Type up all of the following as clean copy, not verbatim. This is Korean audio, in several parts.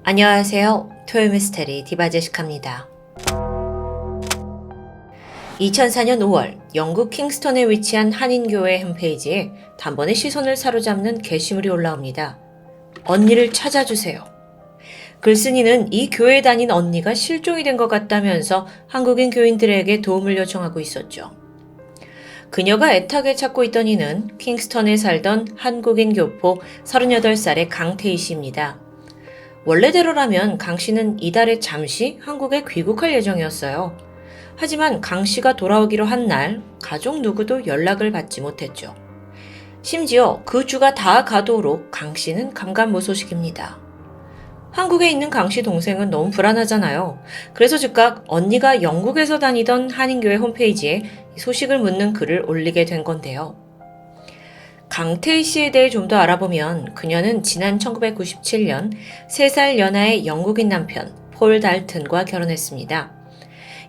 안녕하세요. 토요미스테리 디바제시카입니다. 2004년 5월 영국 킹스턴에 위치한 한인교회 홈페이지에 단번에 시선을 사로잡는 게시물이 올라옵니다. 언니를 찾아주세요. 글쓴이는 이 교회에 다닌 언니가 실종이 된 것 같다면서 한국인 교인들에게 도움을 요청하고 있었죠. 그녀가 애타게 찾고 있던 이는 킹스턴에 살던 한국인 교포 38살의 강태희 씨입니다. 원래대로라면 강 씨는 이달에 잠시 한국에 귀국할 예정이었어요. 하지만 강 씨가 돌아오기로 한 날 가족 누구도 연락을 받지 못했죠. 심지어 그 주가 다 가도록 강 씨는 감감무소식입니다. 한국에 있는 강 씨 동생은 너무 불안하잖아요. 그래서 즉각 언니가 영국에서 다니던 한인교회 홈페이지에 소식을 묻는 글을 올리게 된 건데요. 강태희 씨에 대해 좀 더 알아보면 그녀는 지난 1997년 3살 연하의 영국인 남편 폴 달튼과 결혼했습니다.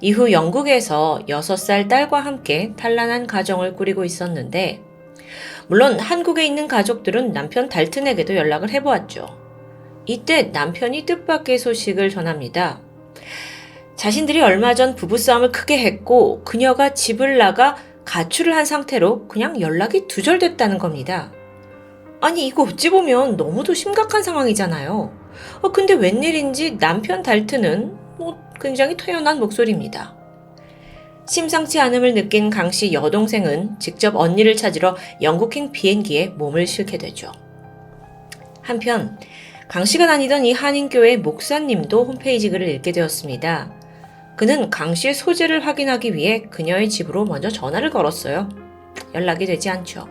이후 영국에서 6살 딸과 함께 단란한 가정을 꾸리고 있었는데 물론 한국에 있는 가족들은 남편 달튼에게도 연락을 해보았죠. 이때 남편이 뜻밖의 소식을 전합니다. 자신들이 얼마 전 부부싸움을 크게 했고 그녀가 집을 나가 가출을 한 상태로 그냥 연락이 두절됐다는 겁니다. 아니 이거 어찌 보면 너무도 심각한 상황이잖아요. 근데 웬일인지 남편 달튼은 굉장히 토연한 목소리입니다. 심상치 않음을 느낀 강 씨 여동생은 직접 언니를 찾으러 영국행 비행기에 몸을 실게 되죠. 한편 강 씨가 다니던 이 한인교회 목사님도 홈페이지 글을 읽게 되었습니다. 그는 강 씨의 소재를 확인하기 위해 그녀의 집으로 먼저 전화를 걸었어요. 연락이 되지 않죠.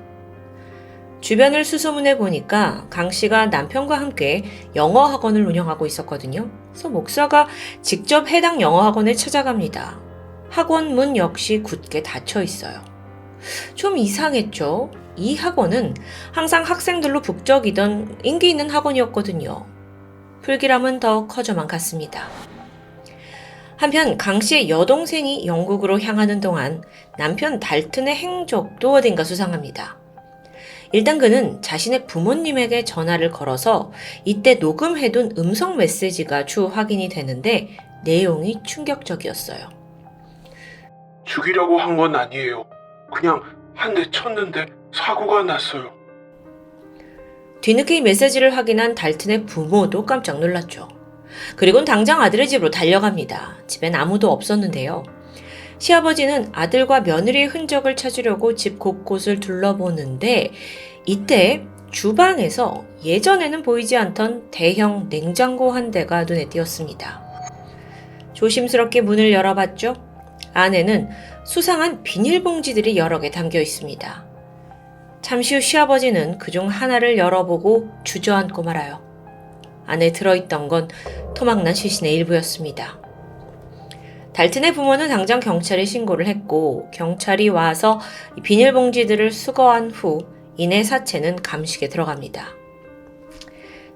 주변을 수소문해 보니까 강 씨가 남편과 함께 영어 학원을 운영하고 있었거든요. 그래서 목사가 직접 해당 영어 학원에 찾아갑니다. 학원 문 역시 굳게 닫혀 있어요. 좀 이상했죠? 이 학원은 항상 학생들로 북적이던 인기 있는 학원이었거든요. 불길함은 더 커져만 갔습니다. 한편 강 씨의 여동생이 영국으로 향하는 동안 남편 달튼의 행적도 어딘가 수상합니다. 일단 그는 자신의 부모님에게 전화를 걸어서 이때 녹음해둔 음성 메시지가 추후 확인이 되는데 내용이 충격적이었어요. 죽이려고 한 건 아니에요. 그냥 한 대 쳤는데 사고가 났어요. 뒤늦게 이 메시지를 확인한 달튼의 부모도 깜짝 놀랐죠. 그리고는 당장 아들의 집으로 달려갑니다. 집엔 아무도 없었는데요. 시아버지는 아들과 며느리의 흔적을 찾으려고 집 곳곳을 둘러보는데 이때 주방에서 예전에는 보이지 않던 대형 냉장고 한 대가 눈에 띄었습니다. 조심스럽게 문을 열어봤죠. 안에는 수상한 비닐봉지들이 여러 개 담겨 있습니다. 잠시 후 시아버지는 그중 하나를 열어보고 주저앉고 말아요. 안에 들어있던 건 토막난 시신의 일부였습니다. 달튼의 부모는 당장 경찰에 신고를 했고 경찰이 와서 비닐봉지들을 수거한 후 이내 사체는 감식에 들어갑니다.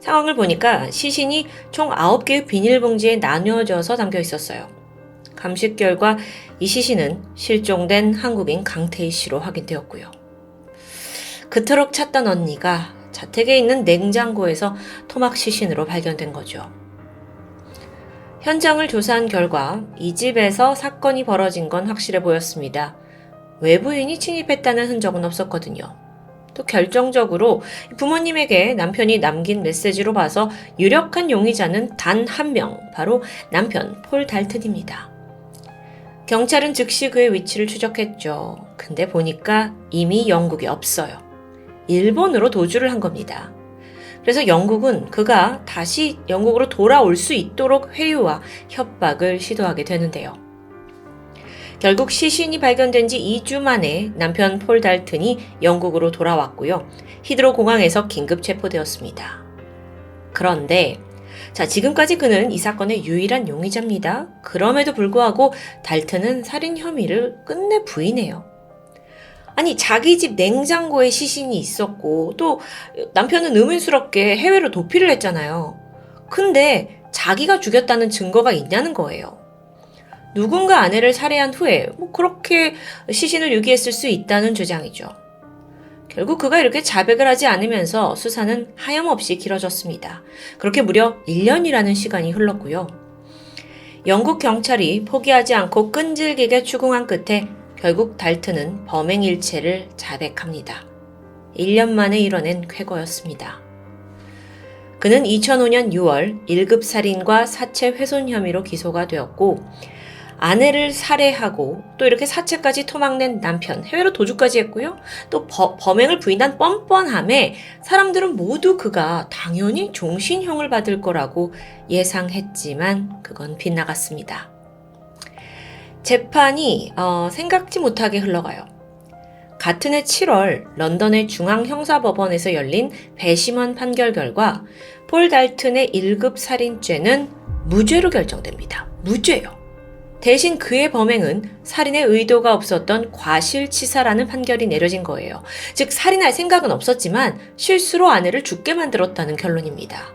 상황을 보니까 시신이 총 9개의 비닐봉지에 나뉘어져서 담겨 있었어요. 감식 결과 이 시신은 실종된 한국인 강태희 씨로 확인되었고요. 그토록 찾던 언니가 자택에 있는 냉장고에서 토막 시신으로 발견된 거죠. 현장을 조사한 결과 이 집에서 사건이 벌어진 건 확실해 보였습니다. 외부인이 침입했다는 흔적은 없었거든요. 또 결정적으로 부모님에게 남편이 남긴 메시지로 봐서 유력한 용의자는 단 한 명, 바로 남편 폴 달튼입니다. 경찰은 즉시 그의 위치를 추적했죠. 근데 보니까 이미 영국에 없어요. 일본으로 도주를 한 겁니다. 그래서 영국은 그가 다시 영국으로 돌아올 수 있도록 회유와 협박을 시도하게 되는데요. 결국 시신이 발견된 지 2주 만에 남편 폴 달튼이 영국으로 돌아왔고요. 히드로 공항에서 긴급 체포되었습니다. 그런데 지금까지 그는 이 사건의 유일한 용의자입니다. 그럼에도 불구하고 달튼은 살인 혐의를 끝내 부인해요. 아니 자기 집 냉장고에 시신이 있었고 또 남편은 의문스럽게 해외로 도피를 했잖아요. 근데 자기가 죽였다는 증거가 있냐는 거예요. 누군가 아내를 살해한 후에 그렇게 시신을 유기했을 수 있다는 주장이죠. 결국 그가 이렇게 자백을 하지 않으면서 수사는 하염없이 길어졌습니다. 그렇게 무려 1년이라는 시간이 흘렀고요. 영국 경찰이 포기하지 않고 끈질기게 추궁한 끝에 결국 달튼은 범행 일체를 자백합니다. 1년 만에 이뤄낸 쾌거였습니다. 그는 2005년 6월 1급 살인과 사체 훼손 혐의로 기소가 되었고 아내를 살해하고 또 이렇게 사체까지 토막낸 남편, 해외로 도주까지 했고요. 또 범행을 부인한 뻔뻔함에 사람들은 모두 그가 당연히 종신형을 받을 거라고 예상했지만 그건 빗나갔습니다. 재판이 생각지 못하게 흘러가요. 같은 해 7월 런던의 중앙형사법원에서 열린 배심원 판결 결과 폴 달튼의 1급 살인죄는 무죄로 결정됩니다. 무죄요. 대신 그의 범행은 살인의 의도가 없었던 과실치사라는 판결이 내려진 거예요. 즉 살인할 생각은 없었지만 실수로 아내를 죽게 만들었다는 결론입니다.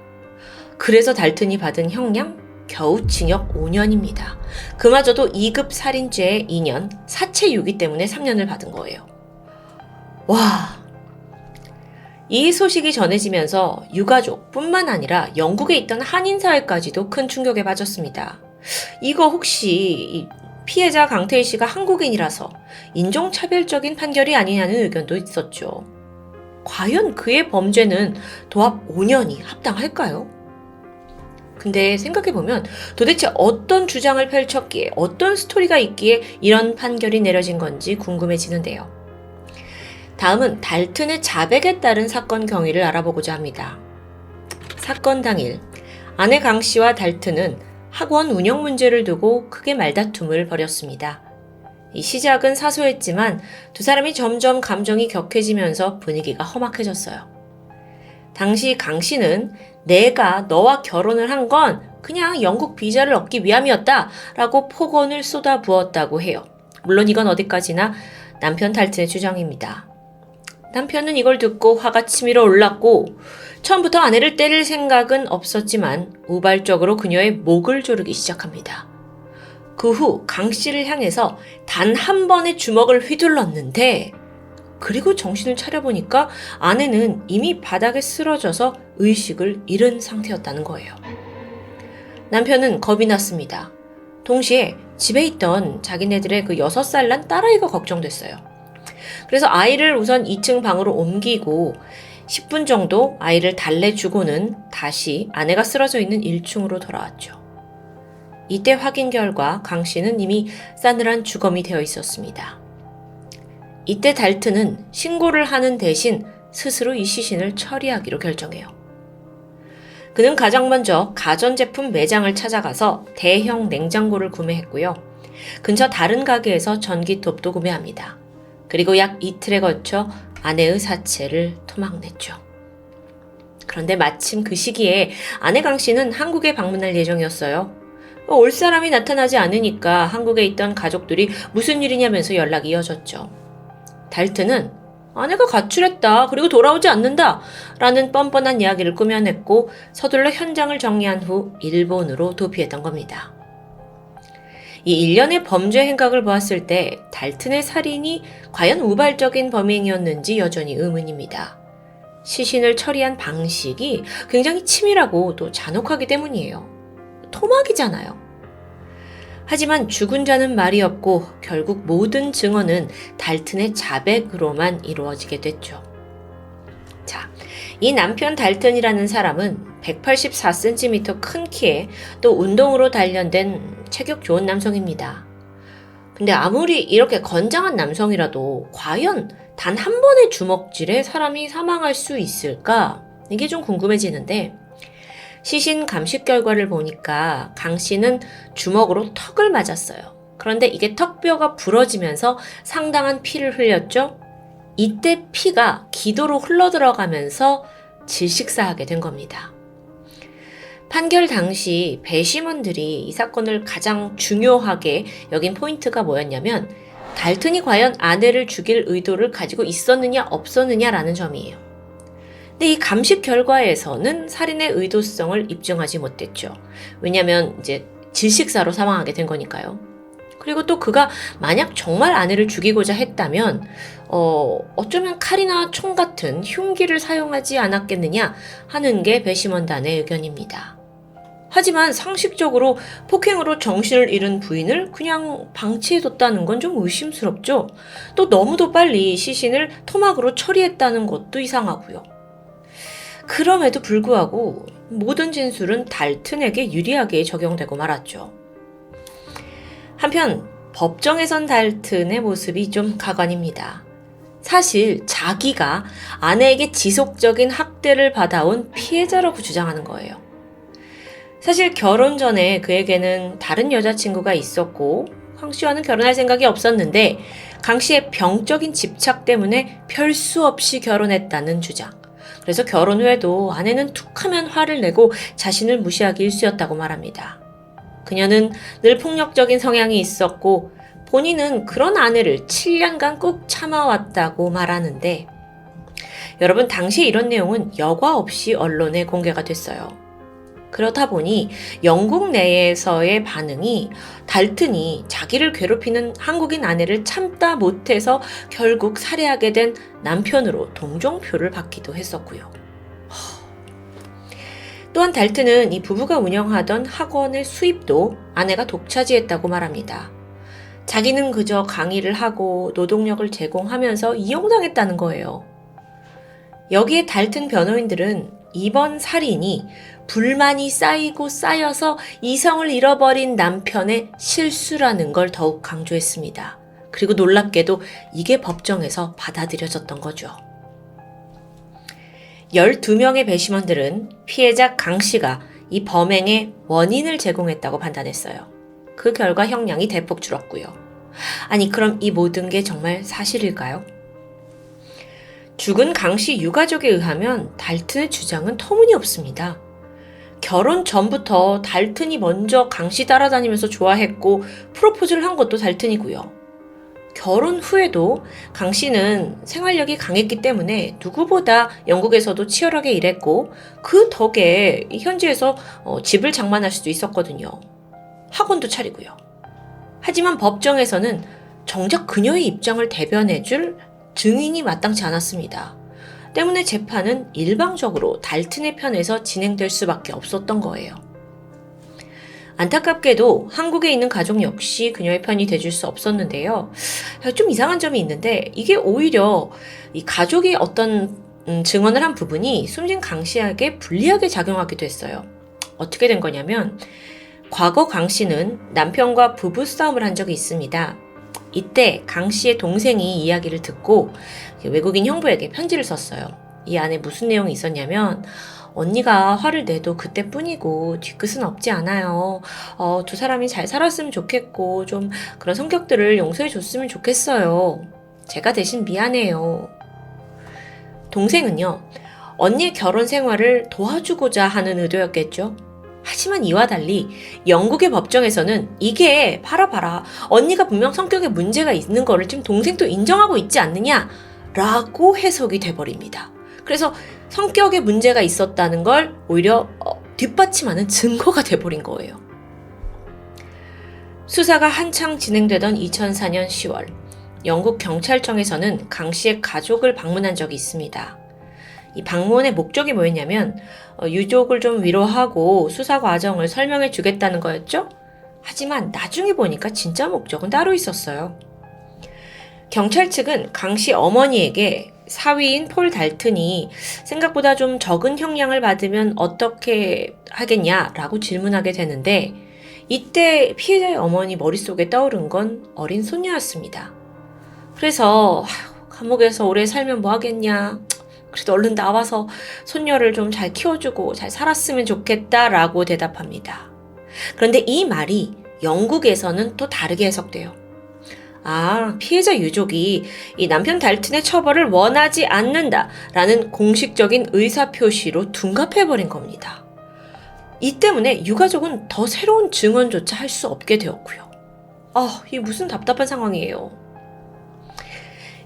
그래서 달튼이 받은 형량? 겨우 징역 5년입니다. 그마저도 2급 살인죄에 2년, 사체 유기 때문에 3년을 받은 거예요. 와, 이 소식이 전해지면서 유가족뿐만 아니라 영국에 있던 한인사회까지도 큰 충격에 빠졌습니다. 이거 혹시 피해자 강태일 씨가 한국인이라서 인종차별적인 판결이 아니냐는 의견도 있었죠. 과연 그의 범죄는 도합 5년이 합당할까요? 근데 생각해보면 도대체 어떤 주장을 펼쳤기에 어떤 스토리가 있기에 이런 판결이 내려진 건지 궁금해지는데요. 다음은 달튼의 자백에 따른 사건 경위를 알아보고자 합니다. 사건 당일 아내 강 씨와 달튼은 학원 운영 문제를 두고 크게 말다툼을 벌였습니다. 이 시작은 사소했지만 두 사람이 점점 감정이 격해지면서 분위기가 험악해졌어요. 당시 강 씨는 내가 너와 결혼을 한 건 그냥 영국 비자를 얻기 위함이었다 라고 폭언을 쏟아부었다고 해요. 물론 이건 어디까지나 남편 달튼의 주장입니다. 남편은 이걸 듣고 화가 치밀어 올랐고 처음부터 아내를 때릴 생각은 없었지만 우발적으로 그녀의 목을 조르기 시작합니다. 그 후 강 씨를 향해서 단 한 번의 주먹을 휘둘렀는데 그리고 정신을 차려보니까 아내는 이미 바닥에 쓰러져서 의식을 잃은 상태였다는 거예요. 남편은 겁이 났습니다. 동시에 집에 있던 자기네들의 그 6살 난 딸아이가 걱정됐어요. 그래서 아이를 우선 2층 방으로 옮기고 10분 정도 아이를 달래주고는 다시 아내가 쓰러져 있는 1층으로 돌아왔죠. 이때 확인 결과 강 씨는 이미 싸늘한 주검이 되어 있었습니다. 이때 달튼은 신고를 하는 대신 스스로 이 시신을 처리하기로 결정해요. 그는 가장 먼저 가전제품 매장을 찾아가서 대형 냉장고를 구매했고요. 근처 다른 가게에서 전기톱도 구매합니다. 그리고 약 이틀에 걸쳐 아내의 사체를 토막냈죠. 그런데 마침 그 시기에 아내 강 씨는 한국에 방문할 예정이었어요. 올 사람이 나타나지 않으니까 한국에 있던 가족들이 무슨 일이냐면서 연락이 이어졌죠. 달튼은 아내가 가출했다. 그리고 돌아오지 않는다. 라는 뻔뻔한 이야기를 꾸며냈고 서둘러 현장을 정리한 후 일본으로 도피했던 겁니다. 이 일련의 범죄 행각을 보았을 때 달튼의 살인이 과연 우발적인 범행이었는지 여전히 의문입니다. 시신을 처리한 방식이 굉장히 치밀하고 또 잔혹하기 때문이에요. 토막이잖아요. 하지만 죽은 자는 말이 없고 결국 모든 증언은 달튼의 자백으로만 이루어지게 됐죠. 자, 이 남편 달튼이라는 사람은 184cm 큰 키에 또 운동으로 단련된 체격 좋은 남성입니다. 근데 아무리 이렇게 건장한 남성이라도 과연 단 한 번의 주먹질에 사람이 사망할 수 있을까? 이게 좀 궁금해지는데 시신 감식 결과를 보니까 강 씨는 주먹으로 턱을 맞았어요. 그런데 이게 턱뼈가 부러지면서 상당한 피를 흘렸죠. 이때 피가 기도로 흘러들어가면서 질식사하게 된 겁니다. 판결 당시 배심원들이 이 사건을 가장 중요하게 여긴 포인트가 뭐였냐면 달튼이 과연 아내를 죽일 의도를 가지고 있었느냐 없었느냐라는 점이에요. 근데 이 감식 결과에서는 살인의 의도성을 입증하지 못했죠. 왜냐하면 이제 질식사로 사망하게 된 거니까요. 그리고 또 그가 만약 정말 아내를 죽이고자 했다면 어쩌면 칼이나 총 같은 흉기를 사용하지 않았겠느냐 하는 게 배심원단의 의견입니다. 하지만 상식적으로 폭행으로 정신을 잃은 부인을 그냥 방치해뒀다는 건 좀 의심스럽죠. 또 너무도 빨리 시신을 토막으로 처리했다는 것도 이상하고요. 그럼에도 불구하고 모든 진술은 달튼에게 유리하게 적용되고 말았죠. 한편 법정에선 달튼의 모습이 좀 가관입니다. 사실 자기가 아내에게 지속적인 학대를 받아온 피해자라고 주장하는 거예요. 사실 결혼 전에 그에게는 다른 여자친구가 있었고 강 씨와는 결혼할 생각이 없었는데 강 씨의 병적인 집착 때문에 별 수 없이 결혼했다는 주장. 그래서 결혼 후에도 아내는 툭하면 화를 내고 자신을 무시하기 일쑤였다고 말합니다. 그녀는 늘 폭력적인 성향이 있었고 본인은 그런 아내를 7년간 꾹 참아왔다고 말하는데 여러분 당시 이런 내용은 여과 없이 언론에 공개가 됐어요. 그렇다 보니 영국 내에서의 반응이 달튼이 자기를 괴롭히는 한국인 아내를 참다 못해서 결국 살해하게 된 남편으로 동정표를 받기도 했었고요. 또한 달튼은 이 부부가 운영하던 학원의 수입도 아내가 독차지했다고 말합니다. 자기는 그저 강의를 하고 노동력을 제공하면서 이용당했다는 거예요. 여기에 달튼 변호인들은 이번 살인이 불만이 쌓이고 쌓여서 이성을 잃어버린 남편의 실수라는 걸 더욱 강조했습니다. 그리고 놀랍게도 이게 법정에서 받아들여졌던 거죠. 12명의 배심원들은 피해자 강 씨가 이 범행의 원인을 제공했다고 판단했어요. 그 결과 형량이 대폭 줄었고요. 아니 그럼 이 모든 게 정말 사실일까요? 죽은 강 씨 유가족에 의하면 달튼의 주장은 터무니없습니다. 결혼 전부터 달튼이 먼저 강 씨 따라다니면서 좋아했고 프로포즈를 한 것도 달튼이고요. 결혼 후에도 강 씨는 생활력이 강했기 때문에 누구보다 영국에서도 치열하게 일했고 그 덕에 현지에서 집을 장만할 수도 있었거든요. 학원도 차리고요. 하지만 법정에서는 정작 그녀의 입장을 대변해줄 증인이 마땅치 않았습니다. 때문에 재판은 일방적으로 달튼의 편에서 진행될 수밖에 없었던 거예요. 안타깝게도 한국에 있는 가족 역시 그녀의 편이 돼줄 수 없었는데요. 좀 이상한 점이 있는데 이게 오히려 이 가족이 어떤 증언을 한 부분이 숨진 강 씨에게 불리하게 작용하기도 했어요. 어떻게 된 거냐면 과거 강 씨는 남편과 부부 싸움을 한 적이 있습니다. 이때 강 씨의 동생이 이야기를 듣고 외국인 형부에게 편지를 썼어요. 이 안에 무슨 내용이 있었냐면 언니가 화를 내도 그때뿐이고 뒤끝은 없지 않아요. 두 사람이 잘 살았으면 좋겠고 좀 그런 성격들을 용서해 줬으면 좋겠어요. 제가 대신 미안해요. 동생은요. 언니의 결혼 생활을 도와주고자 하는 의도였겠죠. 하지만 이와 달리 영국의 법정에서는 이게 봐라 언니가 분명 성격에 문제가 있는 거를 지금 동생도 인정하고 있지 않느냐 라고 해석이 돼버립니다. 그래서 성격에 문제가 있었다는 걸 오히려 뒷받침하는 증거가 돼버린 거예요. 수사가 한창 진행되던 2004년 10월 영국 경찰청에서는 강 씨의 가족을 방문한 적이 있습니다. 이 방문의 목적이 뭐였냐면 유족을 좀 위로하고 수사 과정을 설명해 주겠다는 거였죠? 하지만 나중에 보니까 진짜 목적은 따로 있었어요. 경찰 측은 강 씨 어머니에게 사위인 폴 달튼이 생각보다 좀 적은 형량을 받으면 어떻게 하겠냐라고 질문하게 되는데 이때 피해자의 어머니 머릿속에 떠오른 건 어린 손녀였습니다. 그래서 감옥에서 오래 살면 뭐 하겠냐. 그래도 얼른 나와서 손녀를 좀 잘 키워주고 잘 살았으면 좋겠다라고 대답합니다. 그런데 이 말이 영국에서는 또 다르게 해석돼요. 피해자 유족이 이 남편 달튼의 처벌을 원하지 않는다라는 공식적인 의사표시로 둔갑해버린 겁니다. 이 때문에 유가족은 더 새로운 증언조차 할 수 없게 되었고요. 이게 무슨 답답한 상황이에요.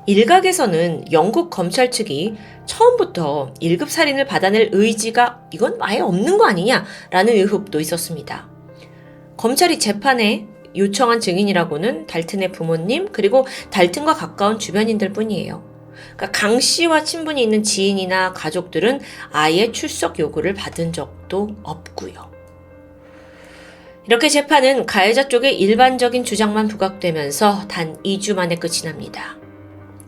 일각에서는 영국 검찰 측이 처음부터 1급 살인을 받아낼 의지가 이건 아예 없는 거 아니냐라는 의혹도 있었습니다. 검찰이 재판에 요청한 증인이라고는 달튼의 부모님 그리고 달튼과 가까운 주변인들 뿐이에요. 그러니까 강 씨와 친분이 있는 지인이나 가족들은 아예 출석 요구를 받은 적도 없고요. 이렇게 재판은 가해자 쪽의 일반적인 주장만 부각되면서 단 2주 만에 끝이 납니다.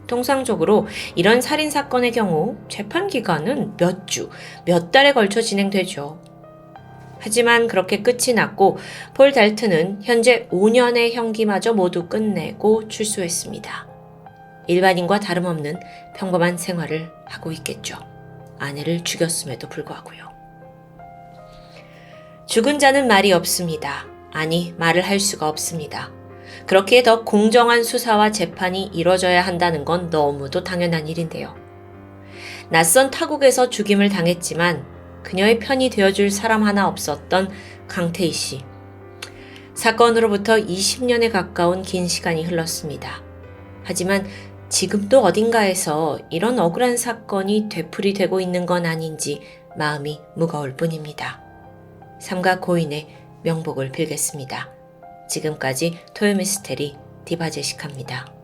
통상적으로 이런 살인사건의 경우 재판 기간은 몇 주, 몇 달에 걸쳐 진행되죠. 하지만 그렇게 끝이 났고 폴 달튼은 현재 5년의 형기마저 모두 끝내고 출소했습니다. 일반인과 다름없는 평범한 생활을 하고 있겠죠. 아내를 죽였음에도 불구하고요. 죽은 자는 말이 없습니다. 아니, 말을 할 수가 없습니다. 그렇기에 더 공정한 수사와 재판이 이뤄져야 한다는 건 너무도 당연한 일인데요. 낯선 타국에서 죽임을 당했지만 그녀의 편이 되어줄 사람 하나 없었던 강태희 씨. 사건으로부터 20년에 가까운 긴 시간이 흘렀습니다. 하지만 지금도 어딘가에서 이런 억울한 사건이 되풀이되고 있는 건 아닌지 마음이 무거울 뿐입니다. 삼가 고인의 명복을 빌겠습니다. 지금까지 토요미스테리 디바제시카입니다.